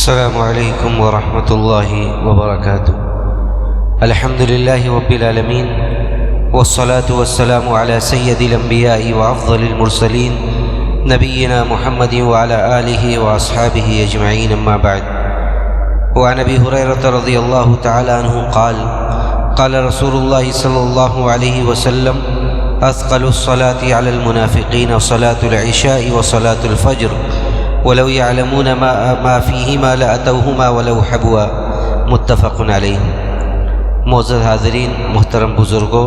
السلام علیکم ورحمۃ اللہ وبرکاتہ۔ الحمد للہ رب العالمین والصلاة والسلام علی سید الانبیاء وافضل المرسلین نبینا محمد وعلی آلہ واصحابہ اجمعین، اما بعد۔ وعن ابی ہریرہ رضی اللہ تعالی عنہ قال قال رسول اللہ صلی اللہ علیہ وسلم اثقل الصلاة علی المنافقین صلاة العشاء وصلاة الفجر ولو يعلمون ما فيهما لأتوهما ولو حبوا، متفق علیہ۔ معزز حاضرین، محترم بزرگوں،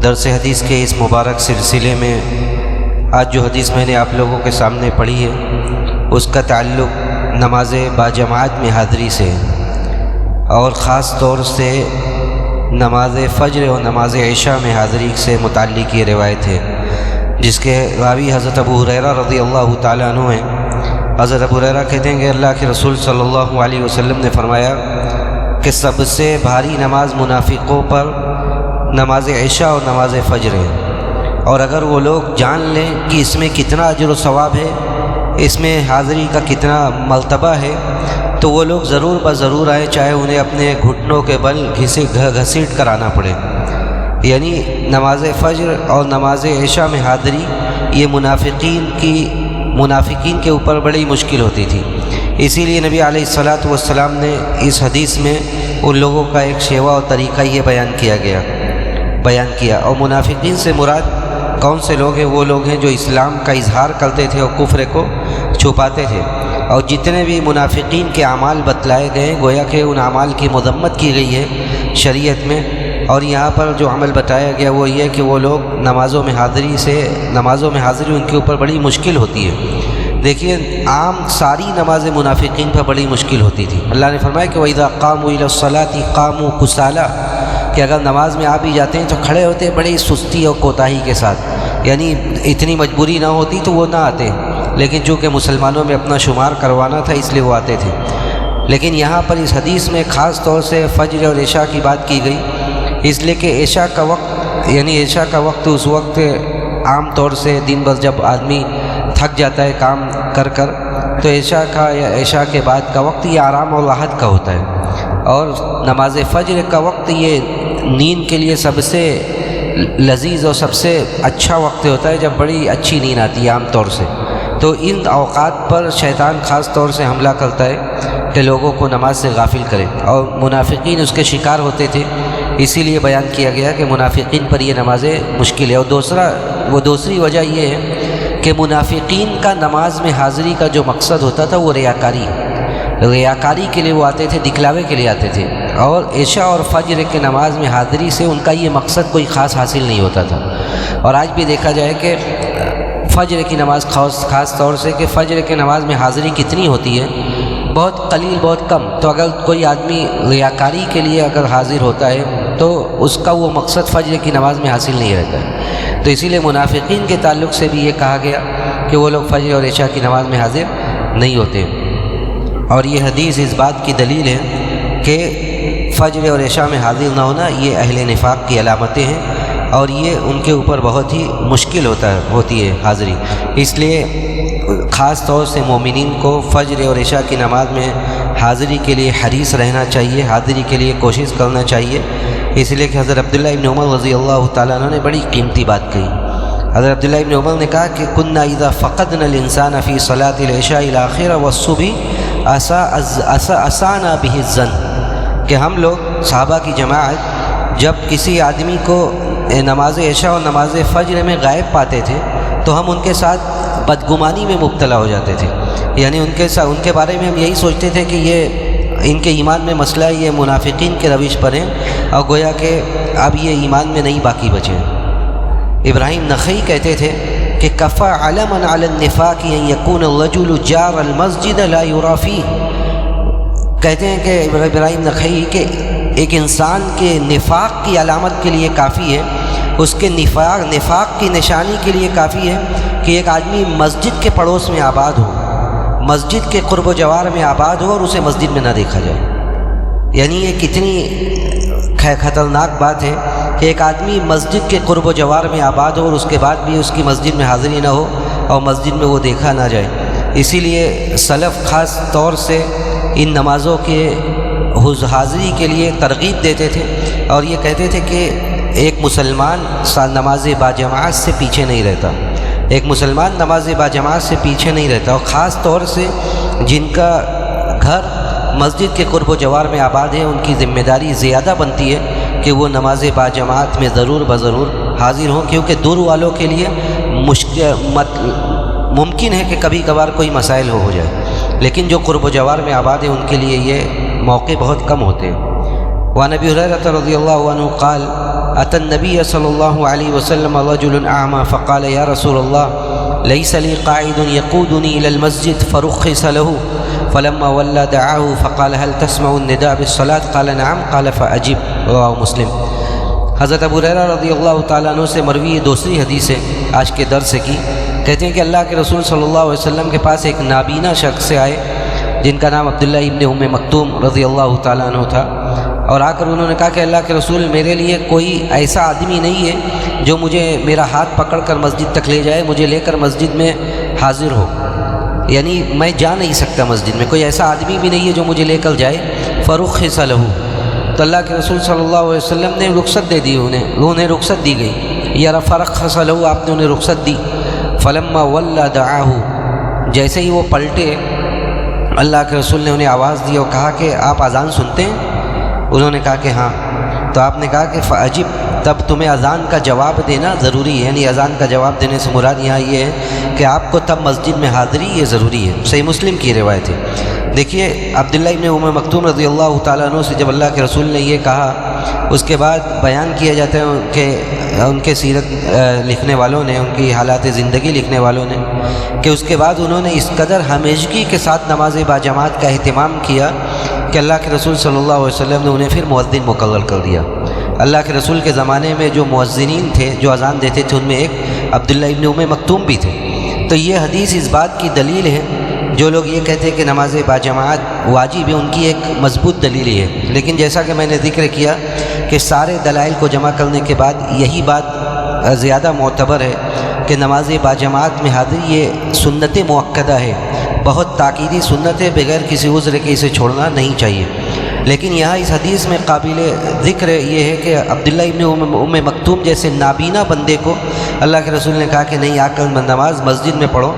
درس حدیث کے اس مبارک سلسلے میں آج جو حدیث میں نے آپ لوگوں کے سامنے پڑھی ہے اس کا تعلق نماز باجماعت میں حاضری سے اور خاص طور سے نماز فجر اور نماز عشاء میں حاضری سے متعلق یہ روایت ہے، جس کے راوی حضرت ابو ہریرہ رضی اللہ تعالیٰ عنہ ہیں۔ حضرت ابو ہریرہ کہتے ہیں کہ اللہ کے رسول صلی اللہ علیہ وسلم نے فرمایا کہ سب سے بھاری نماز منافقوں پر نماز عشاء اور نماز فجر ہے، اور اگر وہ لوگ جان لیں کہ اس میں کتنا اجر و ثواب ہے، اس میں حاضری کا کتنا مرتبہ ہے، تو وہ لوگ ضرور بضرور آئیں، چاہے انہیں اپنے گھٹنوں کے بل گھسیٹ کر آنا پڑے۔ یعنی نماز فجر اور نماز عشاء میں حاضری یہ منافقین کے اوپر بڑی مشکل ہوتی تھی، اسی لیے نبی علیہ الصلاۃ والسلام نے اس حدیث میں ان لوگوں کا ایک شیوا اور طریقہ یہ بیان کیا۔ اور منافقین سے مراد کون سے لوگ ہیں؟ وہ لوگ ہیں جو اسلام کا اظہار کرتے تھے اور کفر کو چھپاتے تھے، اور جتنے بھی منافقین کے اعمال بتلائے گئے گویا کہ ان اعمال کی مذمت کی گئی ہے شریعت میں، اور یہاں پر جو عمل بتایا گیا وہ یہ کہ وہ لوگ نمازوں میں حاضری ان کے اوپر بڑی مشکل ہوتی ہے۔ دیکھیے، عام ساری نماز منافقین پر بڑی مشکل ہوتی تھی۔ اللہ نے فرمایا کہ وَإِذَا قَامُوا إِلَى الصَّلَاةِ قَامُوا كُسَالَىٰ، کہ اگر نماز میں آ بھی جاتے ہیں تو کھڑے ہوتے بڑی سستی اور کوتاہی کے ساتھ، یعنی اتنی مجبوری نہ ہوتی تو وہ نہ آتے، لیکن چونکہ مسلمانوں میں اپنا شمار کروانا تھا اس لیے وہ آتے تھے۔ لیکن یہاں پر اس حدیث میں خاص طور سے فجر اور عشاء کی بات کی گئی، اس لیے کہ عشاء کا وقت اس وقت عام طور سے دن بھر جب آدمی تھک جاتا ہے کام کر تو عشاء کے بعد کا وقت یہ آرام اور راحت کا ہوتا ہے، اور نماز فجر کا وقت یہ نیند کے لیے سب سے لذیذ اور سب سے اچھا وقت ہوتا ہے، جب بڑی اچھی نیند آتی ہے عام طور سے۔ تو ان اوقات پر شیطان خاص طور سے حملہ کرتا ہے کہ لوگوں کو نماز سے غافل کرے، اور منافقین اس کے شکار ہوتے تھے، اسی لیے بیان کیا گیا کہ منافقین پر یہ نمازیں مشکل ہے۔ اور دوسری وجہ یہ ہے کہ منافقین کا نماز میں حاضری کا جو مقصد ہوتا تھا وہ ریاکاری کے لیے وہ آتے تھے، دکھلاوے کے لیے آتے تھے، اور عشاء اور فجر کے نماز میں حاضری سے ان کا یہ مقصد کوئی خاص حاصل نہیں ہوتا تھا۔ اور آج بھی دیکھا جائے کہ فجر کی نماز خاص طور سے کہ فجر کے نماز میں حاضری کتنی ہوتی ہے، بہت قلیل، بہت کم۔ تو اگر کوئی آدمی ریاکاری کے لیے اگر حاضر ہوتا ہے تو اس کا وہ مقصد فجر کی نماز میں حاصل نہیں رہتا ہے۔ تو اسی لیے منافقین کے تعلق سے بھی یہ کہا گیا کہ وہ لوگ فجر اور عشاء کی نماز میں حاضر نہیں ہوتے، اور یہ حدیث اس بات کی دلیل ہے کہ فجر اور عشاء میں حاضر نہ ہونا یہ اہل نفاق کی علامتیں ہیں، اور یہ ان کے اوپر بہت ہی مشکل ہوتی ہے حاضری۔ اس لیے خاص طور سے مومنین کو فجر اور عشاء کی نماز میں حاضری کے لیے حریص رہنا چاہیے، حاضری کے لیے کوشش کرنا چاہیے، اس لیے کہ حضرت عبداللہ ابن عمر رضی اللہ تعالیٰ عنہ نے بڑی قیمتی بات کہی۔ حضرت عبداللہ ابن عمر نے کہا کہ كنا اذا فقدنا الانسان في صلاة العشاء الاخرة والصبح اسانا به الظن، کہ ہم لوگ صحابہ کی جماعت جب کسی آدمی کو نماز عشاء اور نماز فجر میں غائب پاتے تھے تو ہم ان کے ساتھ بدگمانی میں مبتلا ہو جاتے تھے، یعنی ان کے بارے میں ہم یہی سوچتے تھے کہ یہ ان کے ایمان میں مسئلہ ہے، یہ منافقین کے روش پر ہیں، اور گویا کہ اب یہ ایمان میں نہیں باقی بچے ہیں۔ ابراہیم نخعی کہتے تھے کہ کفى علما على النفاق ان يكون الرجل جار المسجد لا يرى فيه، کہتے ہیں کہ ابراہیم نخعی کہ ایک انسان کے نفاق کی علامت کے لیے کافی ہے، اس کے نفاق کی نشانی کے لیے کافی ہے کہ ایک آدمی مسجد کے پڑوس میں آباد ہو، مسجد کے قرب و جوار میں آباد ہو، اور اسے مسجد میں نہ دیکھا جائے۔ یعنی یہ کتنی خطرناک بات ہے کہ ایک آدمی مسجد کے قرب و جوار میں آباد ہو اور اس کے بعد بھی اس کی مسجد میں حاضری نہ ہو اور مسجد میں وہ دیکھا نہ جائے۔ اسی لیے سلف خاص طور سے ان نمازوں کے حاضری کے لیے ترغیب دیتے تھے، اور یہ کہتے تھے کہ ایک مسلمان نماز باجماعت سے پیچھے نہیں رہتا، ایک مسلمان نماز باجماعت سے پیچھے نہیں رہتا، اور خاص طور سے جن کا گھر مسجد کے قرب و جوار میں آباد ہے، ان کی ذمہ داری زیادہ بنتی ہے کہ وہ نماز باجماعت میں ضرور بضرور حاضر ہوں، کیونکہ دور والوں کے لیے ممکن ہے کہ کبھی کبھار کوئی مسائل ہو جائے، لیکن جو قرب و جوار میں آباد ہے ان کے لیے یہ موقع بہت کم ہوتے ہیں۔ وعن ابی ہریرہ رضی اللہ عنہ قال اتى النبي صلی اللہ علیہ وسلم رجل اعمى فقال یا رسول اللہ ليس لي قاعد يقودني الى المسجد فرخص له فلما ولى دعاه فقال هل تسمع النداء بالصلاة قال نعم قال فأجب رواه مسلم۔ حضرت ابو ہریرہ رضی اللہ تعالیٰ عنہ سے مروی دوسری حدیث ہے آج کے درس کی، کہتے ہیں کہ اللہ کے رسول صلی اللہ علیہ وسلم کے پاس ایک نابینا شخص سے آئے جن کا نام عبداللہ ابن ام مکتوم رضی اللہ تعالیٰ عنہ تھا، اور آ کر انہوں نے کہا کہ اللہ کے رسول میرے لیے کوئی ایسا آدمی نہیں ہے جو مجھے میرا ہاتھ پکڑ کر مسجد تک لے جائے، مجھے لے کر مسجد میں حاضر ہو، یعنی میں جا نہیں سکتا مسجد میں، کوئی ایسا آدمی بھی نہیں ہے جو مجھے لے کر جائے۔ فرخص لہ، تو اللہ کے رسول صلی اللہ علیہ وسلم نے رخصت دے دی، انہیں رخصت دی گئی، یا فرخص لہ، آپ نے انہیں رخصت دی۔ فلما ولى دعاه، جیسے ہی وہ پلٹے اللہ کے رسول نے انہیں آواز دی اور کہا کہ آپ اذان سنتے ہیں؟ انہوں نے کہا کہ ہاں، تو آپ نے کہا کہ فعجب، تب تمہیں اذان کا جواب دینا ضروری ہے، یعنی اذان کا جواب دینے سے مراد یہاں یہ ہے کہ آپ کو تب مسجد میں حاضری یہ ضروری ہے۔ صحیح مسلم کی روایت ہے۔ دیکھیے عبداللہ ابن ام مکتوم رضی اللہ تعالیٰ عنہ سے جب اللہ کے رسول نے یہ کہا، اس کے بعد بیان کیا جاتا ہے کہ ان کے سیرت لکھنے والوں نے، ان کی حالات زندگی لکھنے والوں نے، کہ اس کے بعد انہوں نے اس قدر ہمیشگی کے ساتھ نماز باجماعت کا اہتمام کیا کہ اللہ کے رسول صلی اللہ علیہ وسلم نے انہیں پھر مؤذن مقرر کر دیا۔ اللہ کے رسول کے زمانے میں جو مؤذنین تھے جو اذان دیتے تھے ان میں ایک عبداللہ ابن ام مکتوم بھی تھے۔ تو یہ حدیث اس بات کی دلیل ہے، جو لوگ یہ کہتے ہیں کہ نماز باجماعت واجب ہے ان کی ایک مضبوط دلیل ہے، لیکن جیسا کہ میں نے ذکر کیا کہ سارے دلائل کو جمع کرنے کے بعد یہی بات زیادہ معتبر ہے کہ نماز باجماعت میں حاضری یہ سنت مؤکدہ ہے، بہت تاکیدی سنت ہے، بغیر کسی عذر کے اسے چھوڑنا نہیں چاہیے۔ لیکن یہاں اس حدیث میں قابل ذکر یہ ہے کہ عبداللہ ابن ام مکتوم جیسے نابینا بندے کو اللہ کے رسول نے کہا کہ نہیں، آ کر نماز مسجد میں پڑھو،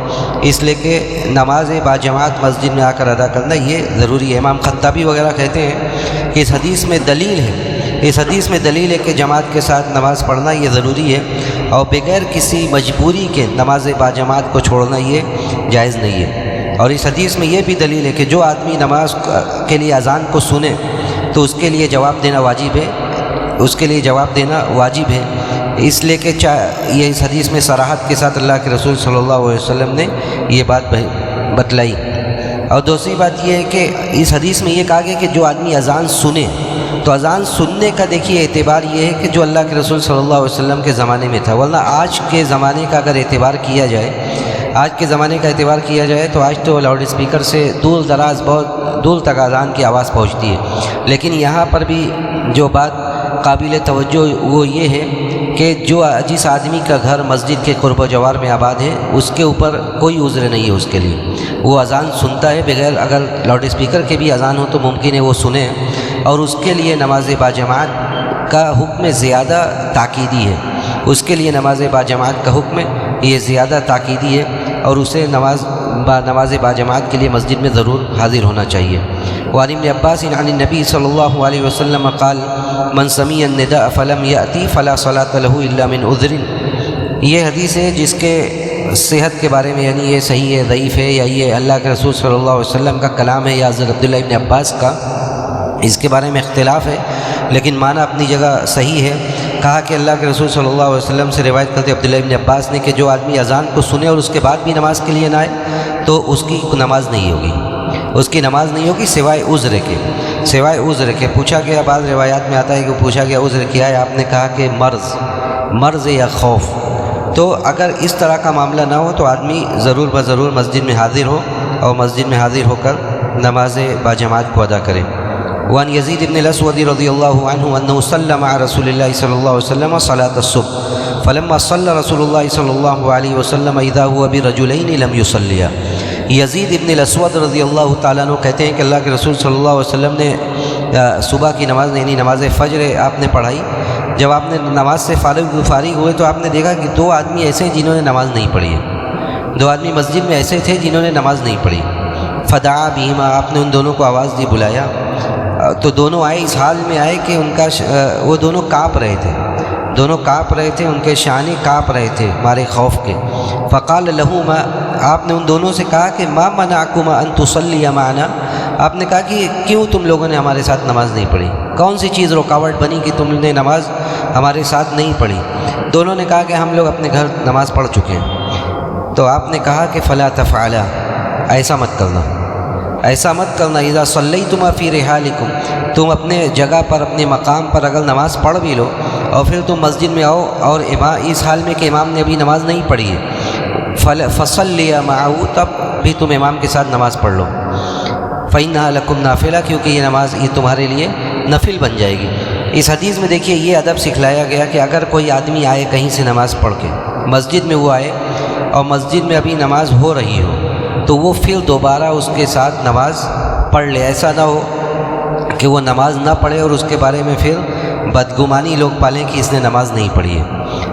اس لیے کہ نماز باجماعت مسجد میں آ کر ادا کرنا یہ ضروری ہے۔ امام خطابی وغیرہ کہتے ہیں کہ اس حدیث میں دلیل ہے، اس حدیث میں دلیل ہے کہ جماعت کے ساتھ نماز پڑھنا یہ ضروری ہے، اور بغیر کسی مجبوری کے نماز باجماعت کو چھوڑنا یہ جائز نہیں ہے۔ اور اس حدیث میں یہ بھی دلیل ہے کہ جو آدمی نماز کے لیے اذان کو سنے تو اس کے لیے جواب دینا واجب ہے، اس کے لیے جواب دینا واجب ہے، اس لیے کہ یہ اس حدیث میں صراحت کے ساتھ اللہ کے رسول صلی اللہ علیہ وسلم نے یہ بات بتلائی۔ اور دوسری بات یہ ہے کہ اس حدیث میں یہ کہا گیا کہ جو آدمی اذان سنے، تو اذان سننے کا دیکھیے اعتبار یہ ہے کہ جو اللہ کے رسول صلی اللہ علیہ وسلم کے زمانے میں تھا، ورنہ آج کے زمانے کا اگر اعتبار کیا جائے، آج کے زمانے کا اعتبار کیا جائے تو آج تو لاؤڈ اسپیکر سے دور دراز بہت دور تک اذان کی آواز پہنچتی ہے، لیکن یہاں پر بھی جو بات قابل توجہ وہ یہ ہے کہ جس آدمی کا گھر مسجد کے قرب و جوار میں آباد ہے اس کے اوپر کوئی عذر نہیں ہے، اس کے لیے وہ اذان سنتا ہے بغیر، اگر لاؤڈ اسپیکر کے بھی اذان ہو تو ممکن ہے وہ سنے، اور اس کے لیے نماز باجماعت کا حکم زیادہ تاکیدی ہے، اس کے لیے نماز باجماعت کا حکم یہ زیادہ تاکیدی ہے، اور اسے نماز باجماعت کے لیے مسجد میں ضرور حاضر ہونا چاہیے۔ وعن ابن عباس عن النبی صلی اللہ علیہ وسلم قال من سمع النداء فلم یأتی فلا صلاة له الا من عذر۔ یہ حدیث ہے جس کے صحت کے بارے میں یعنی یہ صحیح ہے ضعیف ہے، یا یہ اللہ کے رسول صلی اللہ علیہ وسلم کا کلام ہے یا حضرت عبداللہ ابن عباس کا، اس کے بارے میں اختلاف ہے، لیکن معنی اپنی جگہ صحیح ہے۔ کہا کہ اللہ کے رسول صلی اللہ علیہ وسلم سے روایت کرتے عبداللہ ابن عباس نے کہ جو آدمی اذان کو سنے اور اس کے بعد بھی نماز کے لیے نہ آئے تو اس کی نماز نہیں ہوگی، اس کی نماز نہیں ہوگی سوائے عذر کے، سوائے عذر کے۔ پوچھا گیا، بعض روایات میں آتا ہے کہ پوچھا گیا عذر کیا ہے، آپ نے کہا کہ مرض یا خوف۔ تو اگر اس طرح کا معاملہ نہ ہو تو آدمی ضرور بضرور مسجد میں حاضر ہو اور مسجد میں حاضر ہو کر نماز باجماعت کو ادا کرے۔ وعن يزيد بن الأسود رضي الله عنه أنه صلى مع رسول الله صلى الله عليه وسلم صلاة الصبح فلما صلى رسول الله صلى الله عليه وسلم إذا هو برجلين لم يصليا۔ یزید ابن الاسود رضی اللہ تعالیٰ عنہ کہتے ہیں کہ اللہ کے رسول صلی اللہ علیہ وسلم نے صبح کی نماز یعنی نماز فجر آپ نے پڑھائی. جب آپ نے نماز سے فارغ ہوئے تو آپ نے دیکھا کہ 2 آدمی ایسے ہیں جنہوں نے نماز نہیں پڑھی ہے. 2 آدمی مسجد میں ایسے تھے جنہوں نے نماز نہیں پڑھی. فدعا بہما، آپ نے ان دونوں کو آواز دی، بلایا. تو دونوں آئے، اس حال میں آئے کہ ان کا وہ دونوں کانپ رہے تھے، ان کے شانے کانپ رہے تھے مارے خوف کے. فقال لہما، آپ نے ان دونوں سے کہا کہ ما منعکما ان تصلی معنا، آپ نے کہا کہ کیوں تم لوگوں نے ہمارے ساتھ نماز نہیں پڑھی؟ کون سی چیز رکاوٹ بنی کہ تم نے نماز ہمارے ساتھ نہیں پڑھی؟ دونوں نے کہا کہ ہم لوگ اپنے گھر نماز پڑھ چکے ہیں. تو آپ نے کہا کہ فلا تفعلا، ایسا مت کرنا. اذا صلیتما فی رحالکم، تم اپنے جگہ پر اپنے مقام پر اگر نماز پڑھ بھی لو اور پھر تم مسجد میں آؤ اور اس حال میں کہ امام نے ابھی نماز نہیں پڑھی ہے، فصلی معه، تب بھی تم امام کے ساتھ نماز پڑھ لو. فإنها لکم نافلہ، کیونکہ یہ نماز یہ تمہارے لیے نفل بن جائے گی. اس حدیث میں دیکھیے یہ ادب سکھلایا گیا کہ اگر کوئی آدمی آئے کہیں سے نماز پڑھ کے مسجد میں، وہ آئے اور مسجد میں ابھی نماز ہو رہی ہو، تو وہ پھر دوبارہ اس کے ساتھ نماز پڑھ لے. ایسا نہ ہو کہ وہ نماز نہ پڑھے اور اس کے بارے میں پھر بدگمانی لوگ پالیں کہ اس نے نماز نہیں پڑھی ہے.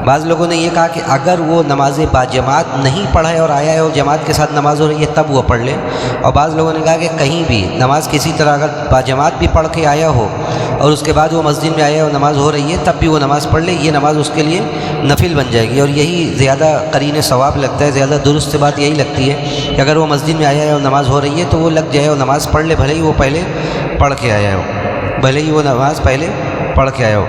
بعض لوگوں نے یہ کہا کہ اگر وہ نماز باجماعت نہیں پڑھا ہے اور آیا ہے اور جماعت کے ساتھ نماز ہو رہی ہے تب وہ پڑھ لے. اور بعض لوگوں نے کہا کہ کہیں بھی نماز کسی طرح اگر باجماعت بھی پڑھ کے آیا ہو اور اس کے بعد وہ مسجد میں آیا اور نماز ہو رہی ہے تب بھی وہ نماز پڑھ لے، یہ نماز اس کے لیے نفل بن جائے گی. اور یہی زیادہ قرین ثواب لگتا ہے، زیادہ درست بات یہی لگتی ہے کہ اگر وہ مسجد میں آیا ہے اور نماز ہو رہی ہے تو وہ لگ جائے اور نماز پڑھ لے، بھلے ہی وہ پہلے پڑھ کے آیا ہو،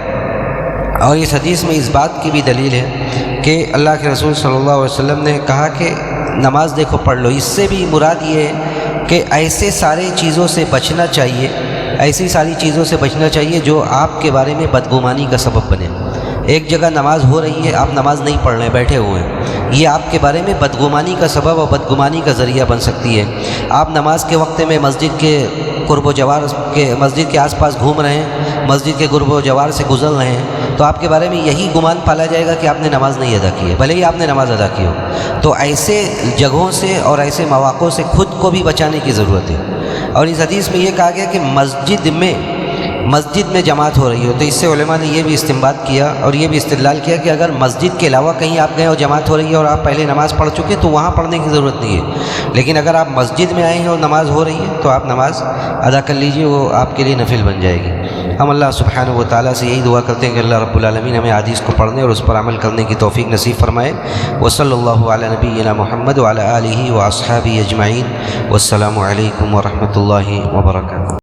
اور اس حدیث میں اس بات کی بھی دلیل ہے کہ اللہ کے رسول صلی اللہ علیہ وسلم نے کہا کہ نماز دیکھو پڑھ لو. اس سے بھی مراد یہ ہے کہ ایسی ساری چیزوں سے بچنا چاہیے جو آپ کے بارے میں بدگمانی کا سبب بنے. ایک جگہ نماز ہو رہی ہے، آپ نماز نہیں پڑھ رہے، بیٹھے ہوئے ہیں، یہ آپ کے بارے میں بدگمانی کا سبب اور بدگمانی کا ذریعہ بن سکتی ہے. آپ نماز کے وقت میں مسجد کے قرب و جوار کے مسجد کے آس پاس گھوم رہے ہیں، مسجد کے قرب و جوار سے گزر رہے ہیں، تو آپ کے بارے میں یہی گمان پالا جائے گا کہ آپ نے نماز نہیں ادا کی ہے، بھلے ہی آپ نے نماز ادا کی ہو. تو ایسے جگہوں سے اور ایسے مواقعوں سے خود کو بھی بچانے کی ضرورت ہے. اور اس حدیث میں یہ کہا گیا کہ مسجد میں جماعت ہو رہی ہو، تو اس سے علماء نے یہ بھی استنباط کیا اور یہ بھی استدلال کیا کہ اگر مسجد کے علاوہ کہیں آپ گئے اور جماعت ہو رہی ہے اور آپ پہلے نماز پڑھ چکے تو وہاں پڑھنے کی ضرورت نہیں ہے. لیکن اگر آپ مسجد میں آئے ہیں اور نماز ہو رہی ہے تو آپ نماز ادا کر لیجئے، وہ آپ کے لیے نفل بن جائے گی. ہم اللہ سبحانہ و تعالیٰ سے یہی دعا کرتے ہیں کہ اللہ رب العالمین ہمیں حدیث کو پڑھنے اور اس پر عمل کرنے کی توفیق نصیب فرمائے. وصلی اللہ علی نبینا محمد وعلی آلہ واصحابہ اجمعین. والسلام علیکم ورحمۃ اللہ وبرکاتہ.